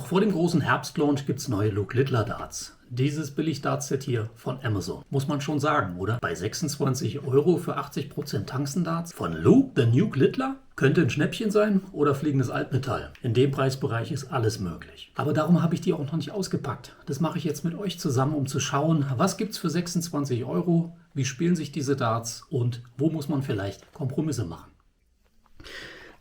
vor dem großen Herbstlaunch gibt es neue Luke Littler Darts. Dieses Billig-Darts-Set hier von Amazon. Muss man schon sagen, oder? Bei 26 € für 80% Tungsten-Darts von Luke the Nuke Littler? Könnte ein Schnäppchen sein oder fliegendes Altmetall. In dem Preisbereich ist alles möglich. Aber darum habe ich die auch noch nicht ausgepackt. Das mache ich jetzt mit euch zusammen, um zu schauen, was gibt es für 26 €, wie spielen sich diese Darts und wo muss man vielleicht Kompromisse machen.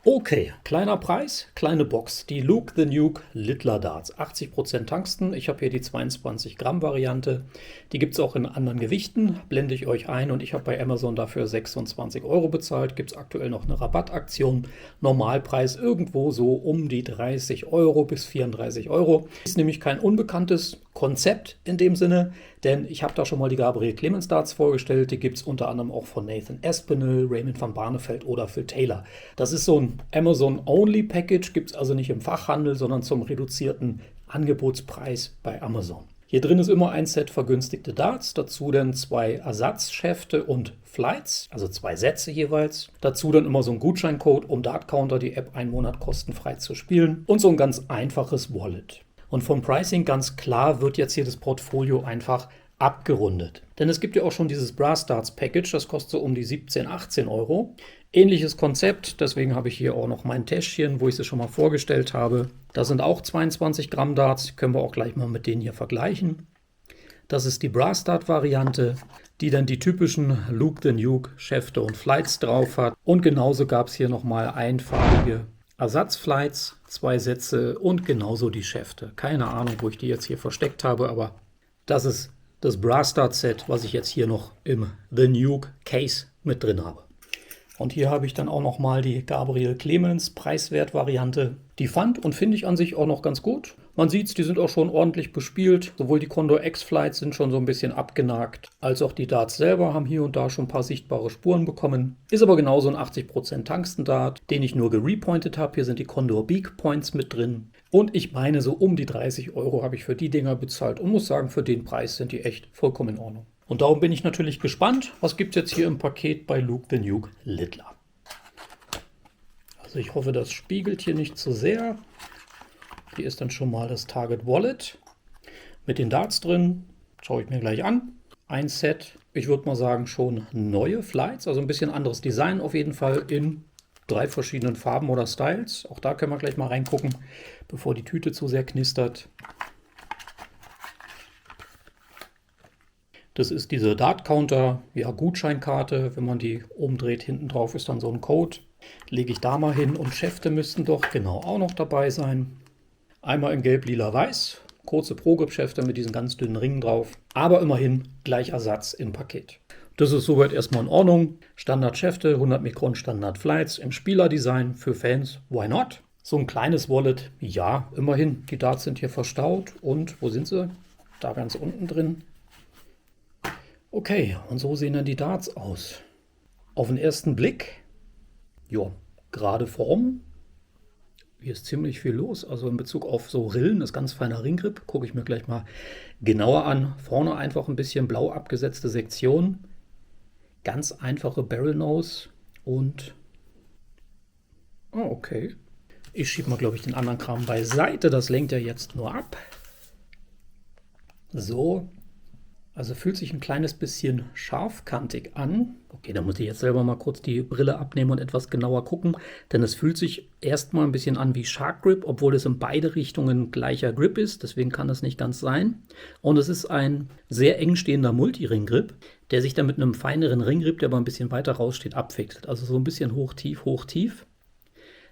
Okay, kleiner Preis, kleine Box. Die Luke the Nuke Littler Darts. 80% Tungsten. Ich habe hier die 22 Gramm Variante. Die gibt es auch in anderen Gewichten. Blende ich euch ein und ich habe bei Amazon dafür 26 € bezahlt. Gibt es aktuell noch eine Rabattaktion. Normalpreis irgendwo so um die 30 € bis 34 €. Ist nämlich kein unbekanntes Konzept in dem Sinne, denn ich habe da schon mal die Gabriel Clemens Darts vorgestellt. Die gibt es unter anderem auch von Nathan Aspinall, Raymond van Barneveld oder Phil Taylor. Das ist so ein Amazon-Only-Package, gibt es also nicht im Fachhandel, sondern zum reduzierten Angebotspreis bei Amazon. Hier drin ist immer ein Set vergünstigte Darts, dazu dann 2 Ersatzschäfte und Flights, also 2 Sätze jeweils. Dazu dann immer so ein Gutscheincode, um Dart Counter, die App, 1 Monat kostenfrei zu spielen und so ein ganz einfaches Wallet. Und vom Pricing ganz klar wird jetzt hier das Portfolio einfach abgerundet. Denn es gibt ja auch schon dieses Brass Darts Package, das kostet so um die 17, 18 €. Ähnliches Konzept, deswegen habe ich hier auch noch mein Täschchen, wo ich es schon mal vorgestellt habe. Da sind auch 22 Gramm Darts, können wir auch gleich mal mit denen hier vergleichen. Das ist die Brass Dart Variante, die dann die typischen Luke the Nuke Schäfte und Flights drauf hat. Und genauso gab es hier nochmal einfarbige Ersatzflights, 2 Sätze und genauso die Schäfte. Keine Ahnung, wo ich die jetzt hier versteckt habe, aber das ist das Brass Dart Set, was ich jetzt hier noch im The Nuke Case mit drin habe. Und hier habe ich dann auch noch mal die Gabriel Clemens Preiswert-Variante. Die fand und finde ich an sich auch noch ganz gut. Man sieht es, die sind auch schon ordentlich bespielt. Sowohl die Condor X-Flights sind schon so ein bisschen abgenagt, als auch die Darts selber haben hier und da schon ein paar sichtbare Spuren bekommen. Ist aber genauso ein 80% Tungsten-Dart, den ich nur gerepointet habe. Hier sind die Condor Beak Points mit drin. Und ich meine, so um die 30 € habe ich für die Dinger bezahlt und muss sagen, für den Preis sind die echt vollkommen in Ordnung. Und darum bin ich natürlich gespannt, was gibt es jetzt hier im Paket bei Luke the Nuke Littler. Also ich hoffe, das spiegelt hier nicht zu sehr. Hier ist dann schon mal das Target Wallet mit den Darts drin. Schaue ich mir gleich an. Ein Set, ich würde mal sagen, schon neue Flights, also ein bisschen anderes Design auf jeden Fall in 3 verschiedenen Farben oder Styles. Auch da können wir gleich mal reingucken, bevor die Tüte zu sehr knistert. Das ist diese Dart Counter, ja, Gutscheinkarte. Wenn man die umdreht, hinten drauf ist dann so ein Code. Lege ich da mal hin und Schäfte müssten doch genau auch noch dabei sein. Einmal in Gelb, Lila, Weiß. Kurze Pro-Grip-Schäfte mit diesen ganz dünnen Ringen drauf. Aber immerhin gleich Ersatz im Paket. Das ist soweit erstmal in Ordnung. Standard-Schäfte, 100 Mikron Standard-Flights im Spielerdesign für Fans. Why not? So ein kleines Wallet, ja, immerhin. Die Darts sind hier verstaut. Und wo sind sie? Da ganz unten drin. Okay, und so sehen dann die Darts aus. Auf den ersten Blick, ja, gerade Form. Hier ist ziemlich viel los. Also in Bezug auf so Rillen, ist ganz feiner Ringgrip. Gucke ich mir gleich mal genauer an. Vorne einfach ein bisschen blau abgesetzte Sektion. Ganz einfache Barrel Nose und... Oh, okay. Ich schiebe mal, glaube ich, den anderen Kram beiseite. Das lenkt ja jetzt nur ab. So. Also fühlt sich ein kleines bisschen scharfkantig an. Okay, da muss ich jetzt selber mal kurz die Brille abnehmen und etwas genauer gucken, denn es fühlt sich erstmal ein bisschen an wie Shark Grip, obwohl es in beide Richtungen gleicher Grip ist, deswegen kann das nicht ganz sein. Und es ist ein sehr eng stehender Multi-Ring-Grip, der sich dann mit einem feineren Ringgrip, der aber ein bisschen weiter raussteht, abfixt. Also so ein bisschen hoch-tief, hoch-tief.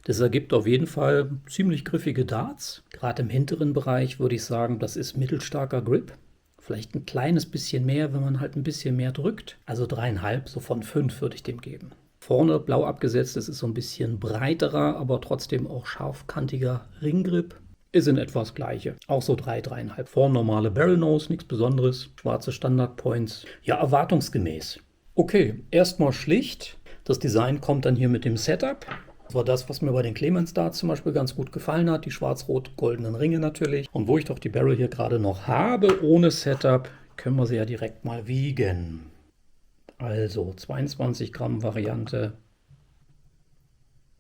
Das ergibt auf jeden Fall ziemlich griffige Darts. Gerade im hinteren Bereich würde ich sagen, das ist mittelstarker Grip. Vielleicht ein kleines bisschen mehr, wenn man halt ein bisschen mehr drückt. Also 3,5, so von 5 würde ich dem geben. Vorne blau abgesetzt, das ist so ein bisschen breiterer, aber trotzdem auch scharfkantiger Ringgrip. Ist in etwa das gleiche. Auch so 3, 3,5. Vorne normale Barrel Nose, nichts Besonderes. Schwarze Standard Points. Ja, erwartungsgemäß. Okay, erstmal schlicht. Das Design kommt dann hier mit dem Setup. Das war das, was mir bei den Clemens Darts zum Beispiel ganz gut gefallen hat. Die schwarz-rot-goldenen Ringe natürlich. Und wo ich doch die Barrel hier gerade noch habe, ohne Setup, können wir sie ja direkt mal wiegen. Also 22 Gramm Variante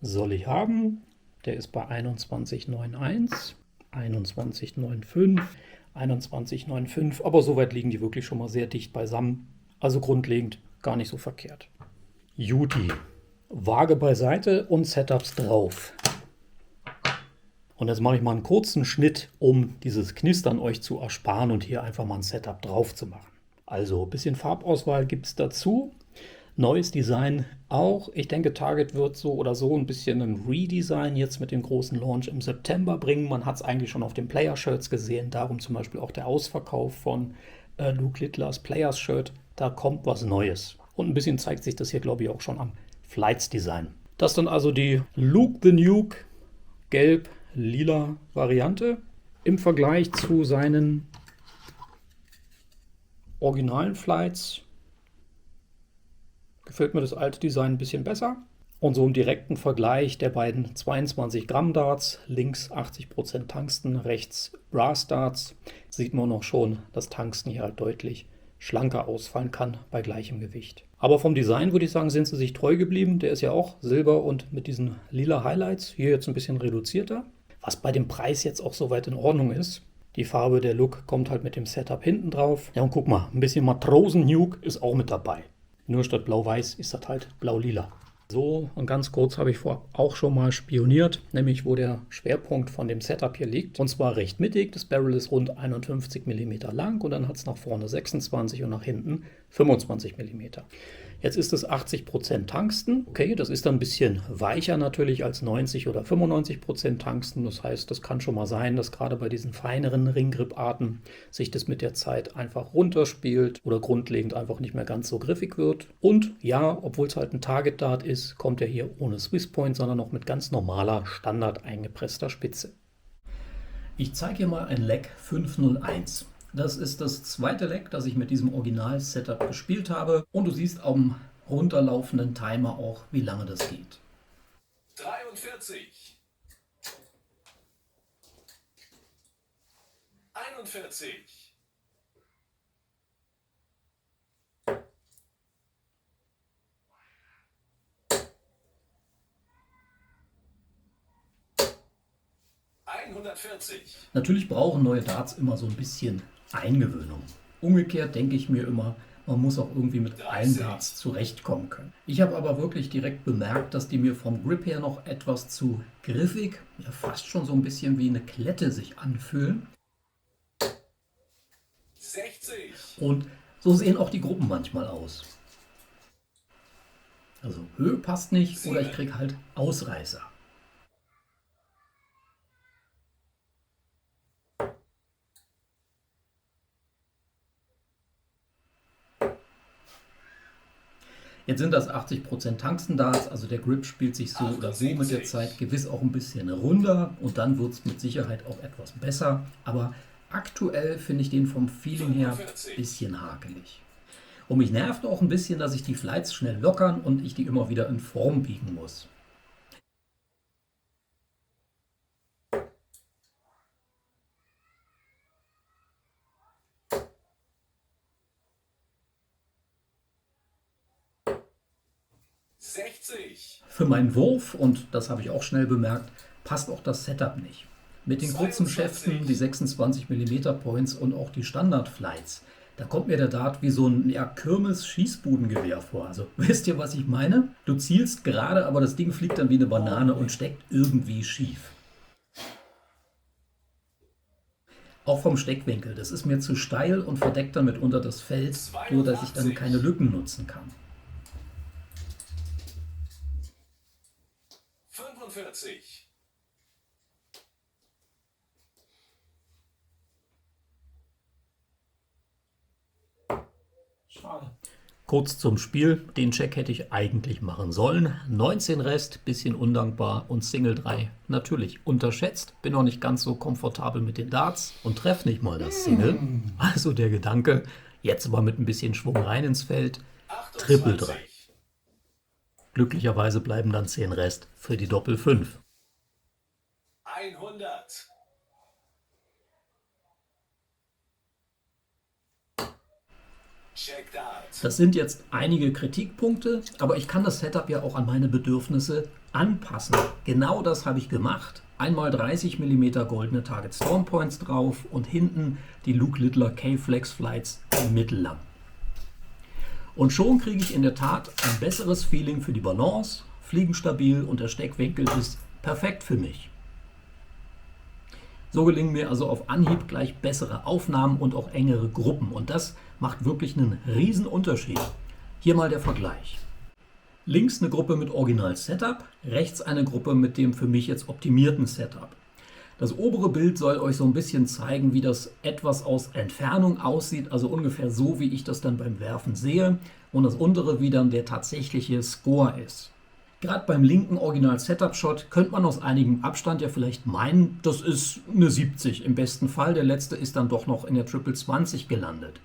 soll ich haben. Der ist bei 21,91. 21,95, 21,95, aber soweit liegen die wirklich schon mal sehr dicht beisammen. Also grundlegend gar nicht so verkehrt. Juti, Waage beiseite und Setups drauf. Und jetzt mache ich mal einen kurzen Schnitt, um dieses Knistern euch zu ersparen und hier einfach mal ein Setup drauf zu machen. Also ein bisschen Farbauswahl gibt es dazu. Neues Design auch. Ich denke, Target wird so oder so ein bisschen ein Redesign jetzt mit dem großen Launch im September bringen. Man hat es eigentlich schon auf den Player-Shirts gesehen. Darum zum Beispiel auch der Ausverkauf von Luke Littlers Players-Shirt. Da kommt was Neues. Und ein bisschen zeigt sich das hier, glaube ich, auch schon am Flights-Design. Das dann also die Luke the Nuke gelb-lila Variante im Vergleich zu seinen originalen Flights. Gefällt mir das alte Design ein bisschen besser. Und so im direkten Vergleich der beiden 22 Gramm Darts, links 80% Tungsten, rechts Brass Darts, sieht man noch schon, dass Tungsten hier halt deutlich schlanker ausfallen kann bei gleichem Gewicht. Aber vom Design würde ich sagen, sind sie sich treu geblieben. Der ist ja auch silber und mit diesen lila Highlights, hier jetzt ein bisschen reduzierter. Was bei dem Preis jetzt auch soweit in Ordnung ist. Die Farbe der Look kommt halt mit dem Setup hinten drauf. Ja, und guck mal, ein bisschen Matrosen-Nuke ist auch mit dabei. Nur statt blau-weiß ist das halt blau-lila. So, und ganz kurz habe ich vorab auch schon mal spioniert, nämlich wo der Schwerpunkt von dem Setup hier liegt. Und zwar recht mittig. Das Barrel ist rund 51 mm lang und dann hat es nach vorne 26 und nach hinten 25 mm. Jetzt ist es 80% Tungsten. Okay, das ist dann ein bisschen weicher natürlich als 90 oder 95% Tungsten. Das heißt, das kann schon mal sein, dass gerade bei diesen feineren Ringgrip-Arten sich das mit der Zeit einfach runterspielt oder grundlegend einfach nicht mehr ganz so griffig wird. Und ja, obwohl es halt ein Target Dart ist, kommt er hier ohne Swiss Point, sondern noch mit ganz normaler, standard eingepresster Spitze. Ich zeige hier mal ein Leck 501. Das ist das zweite Leck, das ich mit diesem Original-Setup gespielt habe. Und du siehst am runterlaufenden Timer auch, wie lange das geht. 43. 41. 140. Natürlich brauchen neue Darts immer so ein bisschen Eingewöhnung. Umgekehrt denke ich mir immer, man muss auch irgendwie mit allen Darts zurechtkommen können. Ich habe aber wirklich direkt bemerkt, dass die mir vom Grip her noch etwas zu griffig, ja fast schon so ein bisschen wie eine Klette sich anfühlen. 60. Und so sehen auch die Gruppen manchmal aus. Also Höhe passt nicht oder ich kriege halt Ausreißer. Jetzt sind das 80% Tungsten-Darts, also der Grip spielt sich so oder so mit der Zeit gewiss auch ein bisschen runder und dann wird es mit Sicherheit auch etwas besser. Aber aktuell finde ich den vom Feeling her ein bisschen hakelig. Und mich nervt auch ein bisschen, dass ich die Flights schnell lockern und ich die immer wieder in Form biegen muss. Für meinen Wurf, und das habe ich auch schnell bemerkt, passt auch das Setup nicht. Mit den kurzen Schäften, die 26 mm Points und auch die Standard-Flights, da kommt mir der Dart wie so ein Kirmes-Schießbudengewehr vor. Also wisst ihr, was ich meine? Du zielst gerade, aber das Ding fliegt dann wie eine Banane und steckt irgendwie schief. Auch vom Steckwinkel, das ist mir zu steil und verdeckt dann mitunter das Feld, so dass ich dann keine Lücken nutzen kann. 45. Schade. Kurz zum Spiel. Den Check hätte ich eigentlich machen sollen. 19 Rest, bisschen undankbar und Single 3 natürlich unterschätzt. Bin noch nicht ganz so komfortabel mit den Darts und treffe nicht mal das Single. Also der Gedanke, jetzt aber mit ein bisschen Schwung rein ins Feld. Triple 3. Glücklicherweise bleiben dann 10 Rest für die Doppel 5. 100. Check Dart. Das sind jetzt einige Kritikpunkte, aber ich kann das Setup ja auch an meine Bedürfnisse anpassen. Genau das habe ich gemacht. Einmal 30 mm goldene Target Storm Points drauf und hinten die Luke Littler K-Flex Flights mittellang. Und schon kriege ich in der Tat ein besseres Feeling für die Balance, fliegenstabil und der Steckwinkel ist perfekt für mich. So gelingen mir also auf Anhieb gleich bessere Aufnahmen und auch engere Gruppen und das macht wirklich einen riesen Unterschied. Hier mal der Vergleich. Links eine Gruppe mit Original Setup, rechts eine Gruppe mit dem für mich jetzt optimierten Setup. Das obere Bild soll euch so ein bisschen zeigen, wie das etwas aus Entfernung aussieht, also ungefähr so, wie ich das dann beim Werfen sehe. Und das untere, wie dann der tatsächliche Score ist. Gerade beim linken Original Setup Shot könnte man aus einigem Abstand ja vielleicht meinen, das ist eine 70 im besten Fall. Der letzte ist dann doch noch in der Triple 20 gelandet.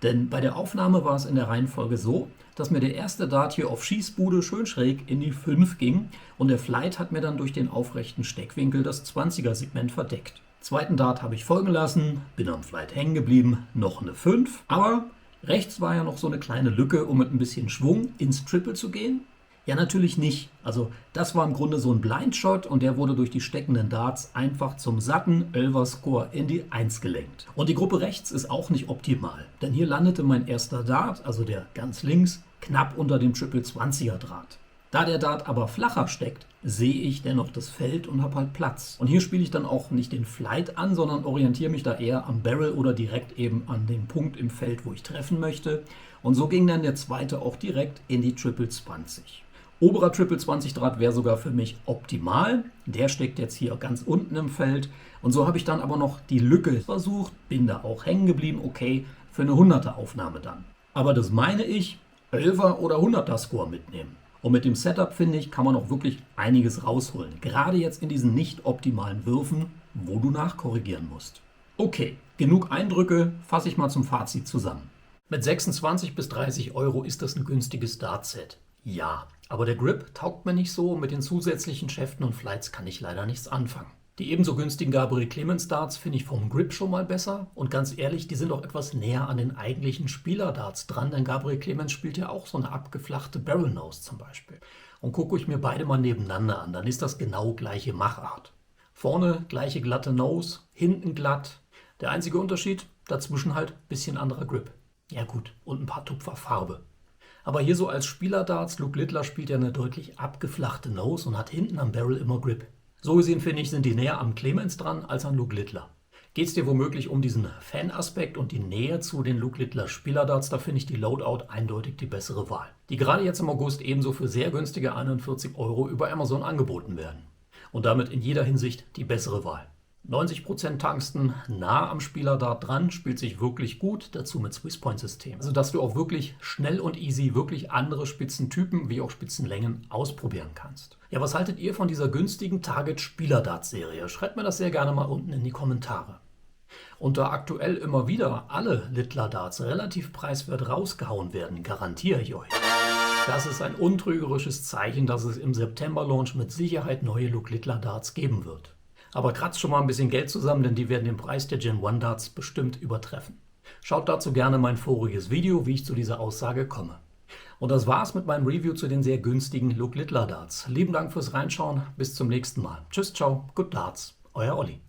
Denn bei der Aufnahme war es in der Reihenfolge so, dass mir der erste Dart hier auf Schießbude schön schräg in die 5 ging und der Flight hat mir dann durch den aufrechten Steckwinkel das 20er Segment verdeckt. Zweiten Dart habe ich folgen lassen, bin am Flight hängen geblieben, noch eine 5, aber rechts war ja noch so eine kleine Lücke, um mit ein bisschen Schwung ins Triple zu gehen. Ja, natürlich nicht. Also das war im Grunde so ein Blindshot und der wurde durch die steckenden Darts einfach zum satten 11er Score in die 1 gelenkt. Und die Gruppe rechts ist auch nicht optimal, denn hier landete mein erster Dart, also der ganz links, knapp unter dem Triple 20er Draht. Da der Dart aber flacher steckt, sehe ich dennoch das Feld und habe halt Platz. Und hier spiele ich dann auch nicht den Flight an, sondern orientiere mich da eher am Barrel oder direkt eben an dem Punkt im Feld, wo ich treffen möchte. Und so ging dann der zweite auch direkt in die Triple 20. Oberer Triple 20 Draht wäre sogar für mich optimal. Der steckt jetzt hier ganz unten im Feld. Und so habe ich dann aber noch die Lücke versucht, bin da auch hängen geblieben, okay, für eine 100er Aufnahme dann. Aber das meine ich, 11er oder 100er Score mitnehmen. Und mit dem Setup, finde ich, kann man auch wirklich einiges rausholen. Gerade jetzt in diesen nicht optimalen Würfen, wo du nachkorrigieren musst. Okay, genug Eindrücke, fasse ich mal zum Fazit zusammen. Mit 26 bis 30 Euro ist das ein günstiges Dartset. Ja, aber der Grip taugt mir nicht so, mit den zusätzlichen Schäften und Flights kann ich leider nichts anfangen. Die ebenso günstigen Gabriel Clemens Darts finde ich vom Grip schon mal besser und ganz ehrlich, die sind auch etwas näher an den eigentlichen Spielerdarts dran, denn Gabriel Clemens spielt ja auch so eine abgeflachte Barrel Nose zum Beispiel. Und gucke ich mir beide mal nebeneinander an, dann ist das genau gleiche Machart. Vorne gleiche glatte Nose, hinten glatt. Der einzige Unterschied, dazwischen halt ein bisschen anderer Grip. Ja gut, und ein paar Tupfer Farbe. Aber hier so als Spielerdarts, Luke Littler spielt ja eine deutlich abgeflachte Nose und hat hinten am Barrel immer Grip. So gesehen finde ich, sind die näher am Clemens dran als an Luke Littler. Geht es dir womöglich um diesen Fan-Aspekt und die Nähe zu den Luke Littler Spielerdarts, da finde ich die Loadout eindeutig die bessere Wahl. Die gerade jetzt im August ebenso für sehr günstige 41 Euro über Amazon angeboten werden. Und damit in jeder Hinsicht die bessere Wahl. 90% Tungsten, nah am Spielerdart dran, spielt sich wirklich gut, dazu mit Swisspoint-System. Also dass du auch wirklich schnell und easy wirklich andere Spitzentypen wie auch Spitzenlängen ausprobieren kannst. Ja, was haltet ihr von dieser günstigen Target-Spieler-Dart-Serie? Schreibt mir das sehr gerne mal unten in die Kommentare. Und da aktuell immer wieder alle Littler-Darts relativ preiswert rausgehauen werden, garantiere ich euch. Das ist ein untrügerisches Zeichen, dass es im September-Launch mit Sicherheit neue Luke Littler Darts geben wird. Aber kratzt schon mal ein bisschen Geld zusammen, denn die werden den Preis der Gen 1 Darts bestimmt übertreffen. Schaut dazu gerne mein voriges Video, wie ich zu dieser Aussage komme. Und das war's mit meinem Review zu den sehr günstigen Luke Littler Darts. Lieben Dank fürs Reinschauen, bis zum nächsten Mal. Tschüss, ciao, good Darts, euer Olli.